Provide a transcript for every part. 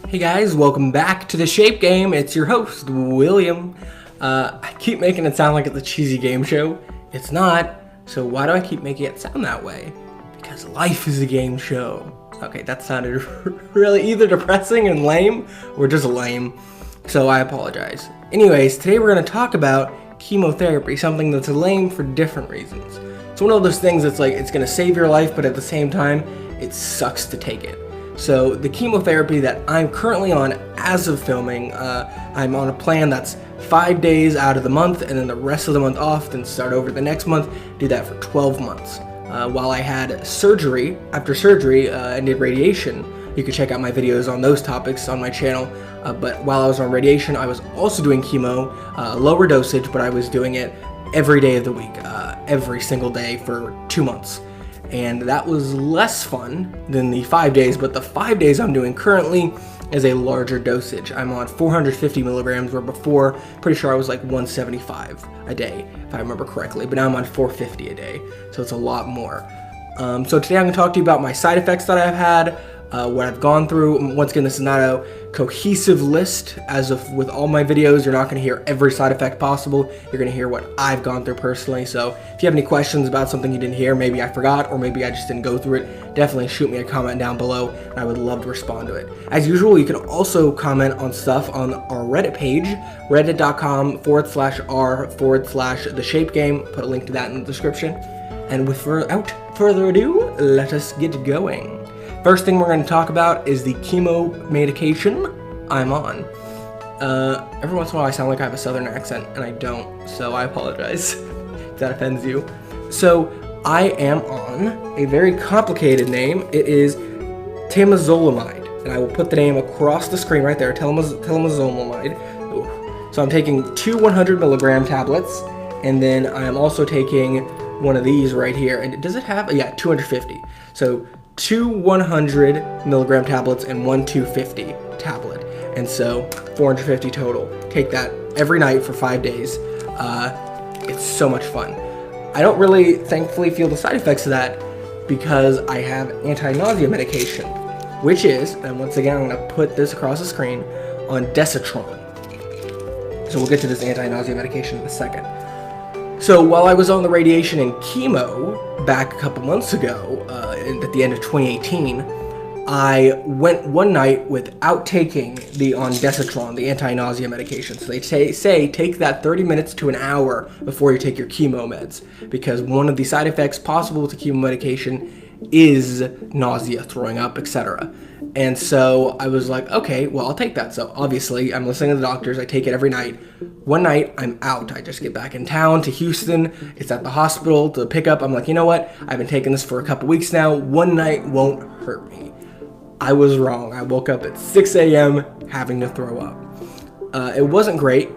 Hey guys, welcome back to the Shape Game. It's your host, William. I keep making it sound like it's a cheesy game show. It's not, so why do I keep making it sound that way? Because life is a game show. Okay, that sounded really either depressing and lame, or just lame, so I apologize. Anyways, today we're going to talk about chemotherapy, something that's lame for different reasons. It's one of those things that's like, it's going to save your life, but at the same time, it sucks to take it. So the chemotherapy that I'm currently on as of filming, I'm on a plan that's 5 days out of the month and then the rest of the month off, then start over the next month, do that for 12 months. While I had surgery, after surgery, I did radiation. You can check out my videos on those topics on my channel. But while I was on radiation, I was also doing chemo, lower dosage, but I was doing it every day of the week, every single day for 2 months. And that was less fun than the 5 days, but the 5 days I'm doing currently is a larger dosage. I'm on 450 milligrams, where before, pretty sure I was like 175 a day, if I remember correctly, but now I'm on 450 a day, so it's a lot more. So today I'm going to talk to you about my side effects that I've had, what I've gone through. Once again, this is not a cohesive list. As of with all my videos, you're not going to hear every side effect possible. You're going to hear what I've gone through personally. So if you have any questions about something you didn't hear, maybe I forgot, or maybe I just didn't go through it, definitely shoot me a comment down below, and I would love to respond to it. As usual, you can also comment on stuff on our Reddit page, reddit.com/r/theshapegame. Put a link to that in the description. And without further ado, let us get going. First thing we're going to talk about is the chemo medication I'm on. Every once in a while I sound like I have a southern accent, and I don't, so I apologize if that offends you. So I am on a very complicated name. It is Temozolomide, and I will put the name across the screen right there, Temozolomide. So I'm taking 2 100 milligram tablets, and then I am also taking one of these right here. And does it have, yeah, 250. So 2 100 milligram tablets and 1 250 tablet, and so 450 total. Take that every night for 5 days. It's so much fun. I don't really, thankfully, feel the side effects of that because I have anti-nausea medication, which is, and once again I'm going to put this across the screen, on Desitron. So we'll get to this anti-nausea medication in a second. So while I was on the radiation and chemo back a couple months ago, at the end of 2018, I went one night without taking the Desitron, the anti-nausea medication. So they say take that 30 minutes to an hour before you take your chemo meds, because one of the side effects possible with the chemo medication is nausea, throwing up, etc. And so I was like, okay, well, I'll take that. So obviously I'm listening to the doctors. I take it every night. One night I'm out. I just get back in town to Houston. It's at the hospital to pick up. I'm like, you know what? I've been taking this for a couple weeks now. One night won't hurt me. I was wrong. I woke up at 6 a.m. having to throw up. It wasn't great,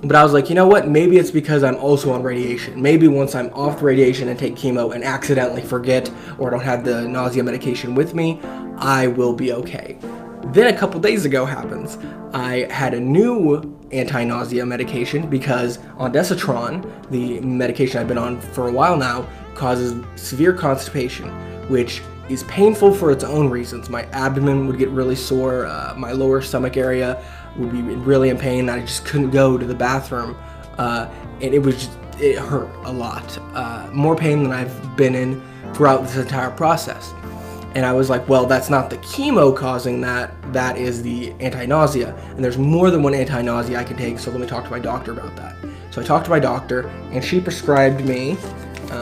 but I was like, you know what? Maybe it's because I'm also on radiation. Maybe once I'm off the radiation and take chemo and accidentally forget or don't have the nausea medication with me, I will be okay. Then a couple days ago happens. I had a new anti-nausea medication because Desitron, the medication I've been on for a while now, causes severe constipation, which is painful for its own reasons. My abdomen would get really sore, my lower stomach area would be really in pain. I just couldn't go to the bathroom, and it hurt a lot. More pain than I've been in throughout this entire process. And I was like, well, that's not the chemo causing that, that is the anti-nausea. And there's more than one anti-nausea I can take, so let me talk to my doctor about that. So I talked to my doctor, and she prescribed me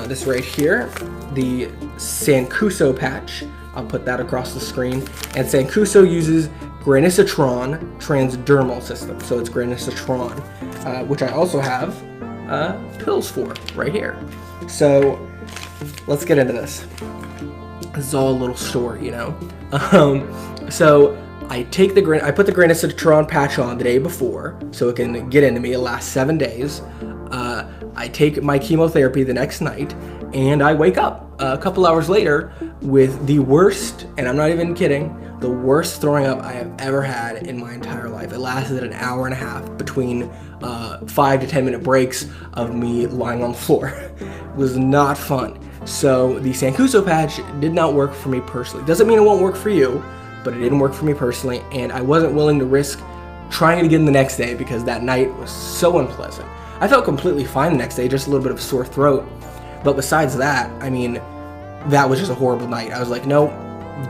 this right here, the Sancuso patch. I'll put that across the screen. And Sancuso uses granisetron transdermal system. So it's granisetron, which I also have pills for right here. So let's get into this. This is all a little story, you know. So I put the granisetron patch on the day before so it can get into me. It lasts 7 days. I take my chemotherapy the next night, and I wake up a couple hours later with the worst, and I'm not even kidding, the worst throwing up I have ever had in my entire life. It lasted an hour and a half between 5 to 10 minute breaks of me lying on the floor. It was not fun. So the Sancuso patch did not work for me personally. Doesn't mean it won't work for you, but it didn't work for me personally, and I wasn't willing to risk trying it again the next day because that night was so unpleasant. I felt completely fine the next day, just a little bit of a sore throat, but besides that, I mean, that was just a horrible night. I was like, no,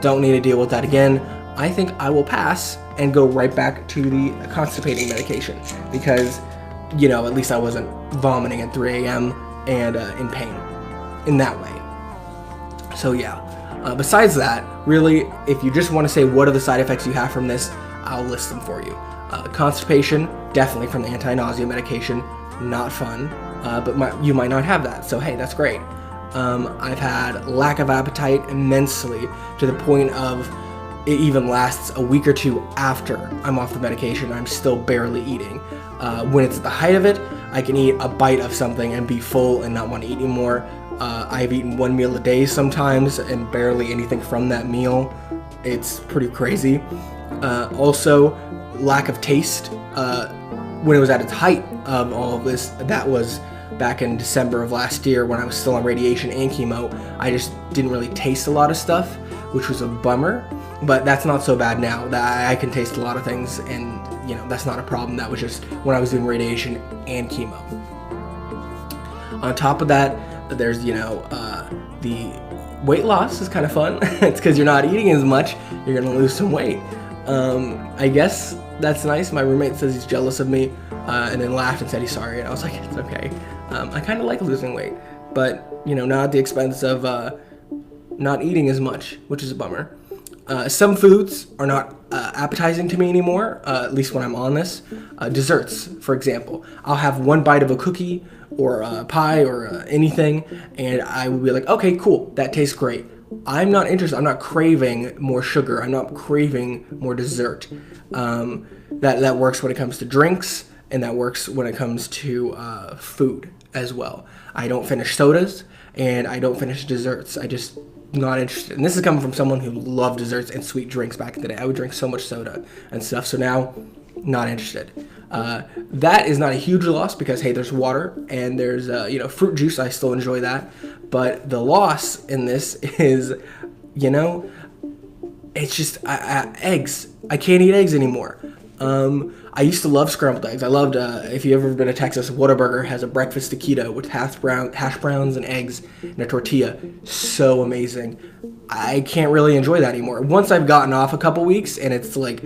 don't need to deal with that again. I think I will pass and go right back to the constipating medication because, you know, at least I wasn't vomiting at 3 a.m. and in pain in that way. So yeah, besides that, really, if you just want to say what are the side effects you have from this, I'll list them for you. Constipation, definitely from the anti-nausea medication, not fun, but you might not have that, so hey, that's great. I've had lack of appetite immensely to the point of it even lasts a week or two after I'm off the medication. I'm still barely eating. When it's at the height of it, I can eat a bite of something and be full and not want to eat anymore. I've eaten 1 meal a day sometimes and barely anything from that meal. It's pretty crazy. Also, lack of taste. When it was at its height of all of this, that was back in December of last year when I was still on radiation and chemo. I just didn't really taste a lot of stuff, which was a bummer, but that's not so bad now. That I can taste a lot of things, and you know, that's not a problem. That was just when I was doing radiation and chemo. On top of that, there's, you know, the weight loss is kind of fun. It's because you're not eating as much, you're gonna lose some weight. I guess that's nice. My roommate says he's jealous of me, and then laughed and said he's sorry, and I was like, it's okay. I kind of like losing weight, but you know, not at the expense of not eating as much, which is a bummer. Some foods are not appetizing to me anymore, at least when I'm on this. Desserts, for example. I'll have one bite of a cookie or a pie or anything, and I will be like, okay, cool, that tastes great. I'm not interested. I'm not craving more sugar. I'm not craving more dessert. That works when it comes to drinks, and that works when it comes to food as well. I don't finish sodas, and I don't finish desserts. I just not interested. And this is coming from someone who loved desserts and sweet drinks back in the day. I would drink so much soda and stuff, so now, not interested. That is not a huge loss because, hey, there's water and there's, you know, fruit juice. I still enjoy that. But the loss in this is, you know, it's just eggs. I can't eat eggs anymore. I used to love scrambled eggs. I loved, if you've ever been to Texas, Whataburger has a breakfast taquito with hash browns and eggs and a tortilla. So amazing. I can't really enjoy that anymore. Once I've gotten off a couple weeks and it's like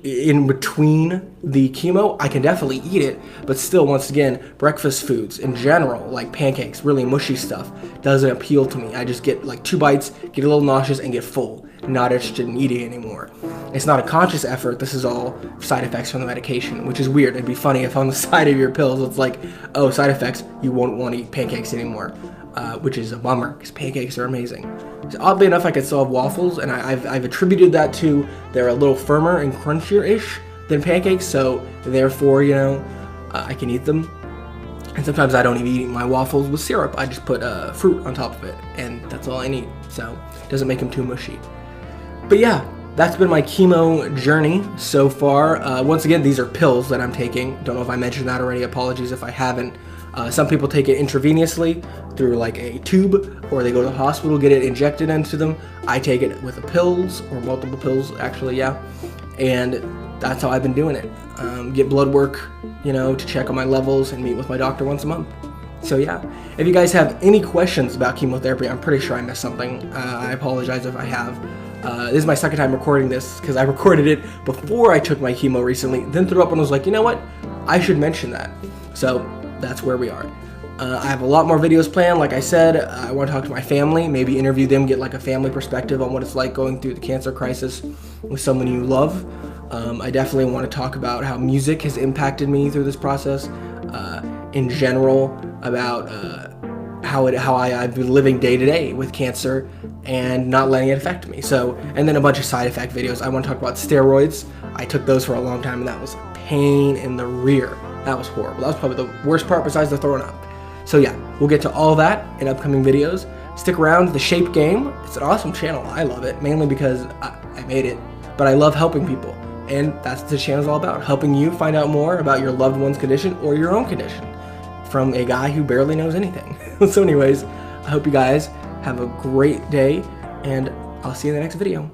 in between the chemo, I can definitely eat it, but still, once again, breakfast foods in general, like pancakes, really mushy stuff, doesn't appeal to me. I just get like 2 bites, get a little nauseous, and get full. Not interested in eating anymore. It's not a conscious effort. This is all side effects from the medication, which is weird. It'd be funny if on the side of your pills it's like, oh, side effects, you won't want to eat pancakes anymore, which is a bummer because pancakes are amazing. So oddly enough, I could still have waffles, and I've attributed that to they're a little firmer and crunchier-ish than pancakes, so therefore, you know, I can eat them. And sometimes I don't even eat my waffles with syrup. I just put fruit on top of it, and that's all I need. So it doesn't make them too mushy. But yeah, that's been my chemo journey so far. Once again, these are pills that I'm taking. Don't know if I mentioned that already. Apologies if I haven't. Some people take it intravenously through like a tube, or they go to the hospital, get it injected into them. I take it with the pills, or multiple pills actually, yeah. And that's how I've been doing it. Get blood work, you know, to check on my levels and meet with my doctor once a month. So yeah, if you guys have any questions about chemotherapy, I'm pretty sure I missed something. I apologize if I have. This is my second time recording this because I recorded it before I took my chemo recently, then threw up and was like, you know what, I should mention that. So that's where we are. I have a lot more videos planned. Like I said, I want to talk to my family, maybe interview them, get like a family perspective on what it's like going through the cancer crisis with someone you love. I definitely want to talk about how music has impacted me through this process, in general, about how I've been living day to day with cancer and not letting it affect me. So, and then a bunch of side effect videos. I want to talk about steroids. I took those for a long time, and that was a pain in the rear. That was horrible. That was probably the worst part besides the throwing up. So yeah, we'll get to all that in upcoming videos. Stick around. The Shape Game, it's an awesome channel. I love it, mainly because I made it, but I love helping people. And that's what the channel's all about, helping you find out more about your loved one's condition or your own condition from a guy who barely knows anything. So anyways, I hope you guys have a great day, and I'll see you in the next video.